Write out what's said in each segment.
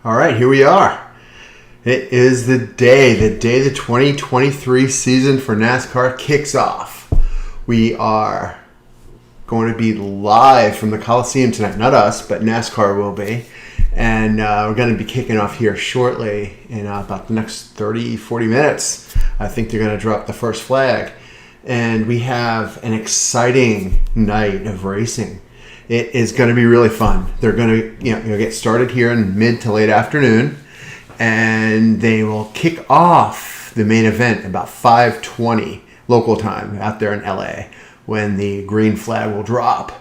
All right, here we are. It is the day the 2023 season for NASCAR kicks off. We are going to be live from the Coliseum tonight. Not us, but NASCAR will be. And we're going to be kicking off here shortly in about the next 30, 40 minutes. I think they're going to drop the first flag. And we have an exciting night of racing. It is going to be really fun. They're going to get started here in mid to late afternoon. And they will kick off the main event about 5:20 local time out there in LA when the green flag will drop.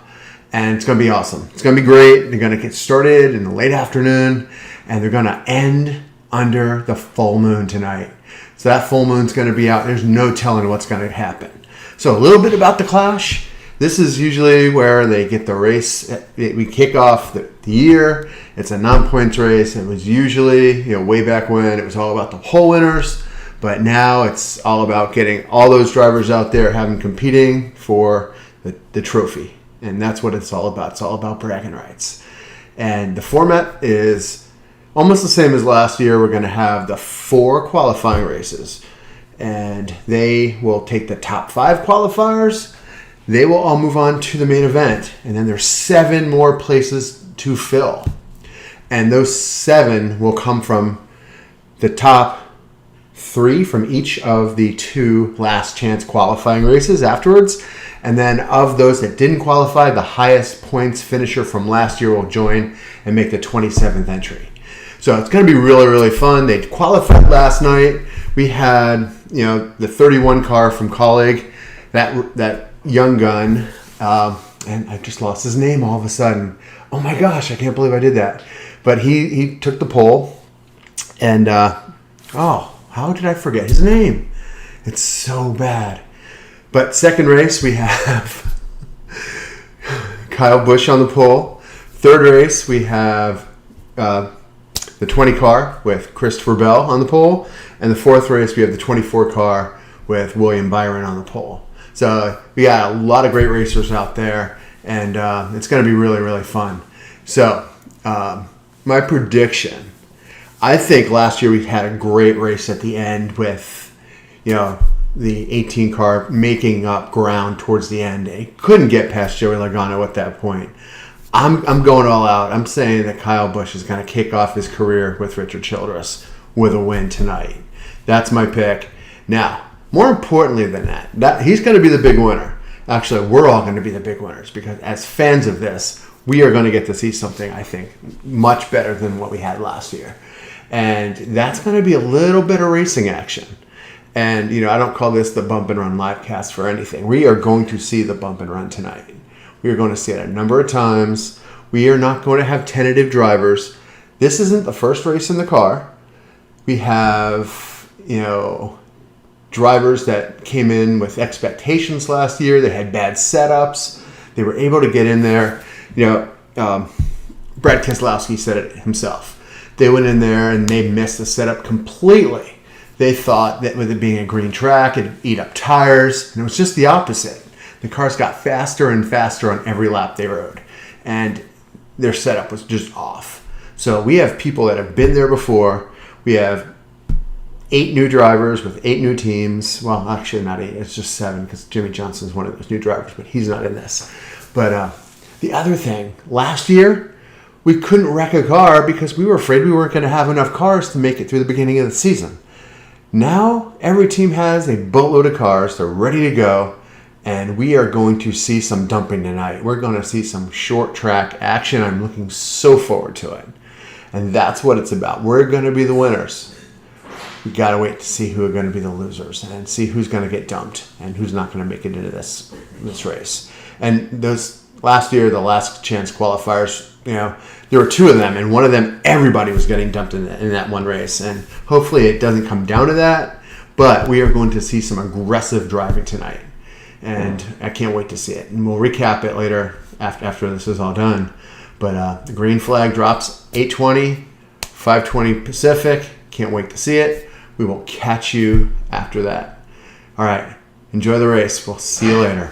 And it's going to be awesome. It's going to be great. They're going to get started in the late afternoon, and they're going to end under the full moon tonight. So that full moon's going to be out. There's no telling what's going to happen. So a little bit about the Clash. This is usually where they get the race. We kick off the year. It's a non-points race. It was usually, way back when, it was all about the pole winners. But now it's all about getting all those drivers out there, having competing for the trophy. And that's what it's all about. It's all about bragging rights. And the format is almost the same as last year. We're going to have the 4 qualifying races. And they will take the top 5 qualifiers. They will all move on to the main event. And then there's 7 more places to fill. And those 7 will come from the top 3 from each of the 2 last chance qualifying races afterwards. And then of those that didn't qualify, the highest points finisher from last year will join and make the 27th entry. So it's going to be really, really fun. They qualified last night. We had, the 31 car from Colleague, that young gun, and I just lost his name all of a sudden. Oh my gosh, I can't believe I did that. But he took the pole, and how did I forget his name? It's so bad. But second race, we have Kyle Busch on the pole. Third race, we have the 20 car with Christopher Bell on the pole. And the fourth race, we have the 24 car with William Byron on the pole. So we got a lot of great racers out there, and it's going to be really, really fun. So my prediction, I think last year we had a great race at the end with, the 18 car making up ground towards the end. It couldn't get past Joey Logano at that point. I'm going all out. I'm saying that Kyle Busch is going to kick off his career with Richard Childress with a win tonight. That's my pick. Now, more importantly than that he's going to be the big winner. Actually, we're all going to be the big winners because as fans of this, we are going to get to see something, I think, much better than what we had last year. And that's going to be a little bit of racing action. And, I don't call this the bump and run livecast for anything. We are going to see the bump and run tonight. We are going to see it a number of times. We are not going to have tentative drivers. This isn't the first race in the car. We have, drivers that came in with expectations last year. They had bad setups. They were able to get in there. Brad Keselowski said it himself. They went in there and they missed the setup completely. They thought that with it being a green track, it'd eat up tires, and it was just the opposite. The cars got faster and faster on every lap they rode, and their setup was just off. So we have people that have been there before. We have 8 new drivers with 8 new teams. Well, actually not 8. It's just 7 because Jimmy Johnson's one of those new drivers, but he's not in this. But the other thing, last year, we couldn't wreck a car because we were afraid we weren't going to have enough cars to make it through the beginning of the season. Now, every team has a boatload of cars. They're ready to go. And we are going to see some dumping tonight. We're going to see some short track action. I'm looking so forward to it. And that's what it's about. We're going to be the winners. We got to wait to see who are going to be the losers and see who's going to get dumped and who's not going to make it into this race. And those last year, the last chance qualifiers, there were 2 of them, and one of them, everybody was getting dumped in that one race. And hopefully it doesn't come down to that, but we are going to see some aggressive driving tonight. And I can't wait to see it. And we'll recap it later after this is all done. But the green flag drops 8:20, 5:20 Pacific. Can't wait to see it. We will catch you after that. All right. Enjoy the race. We'll see you later.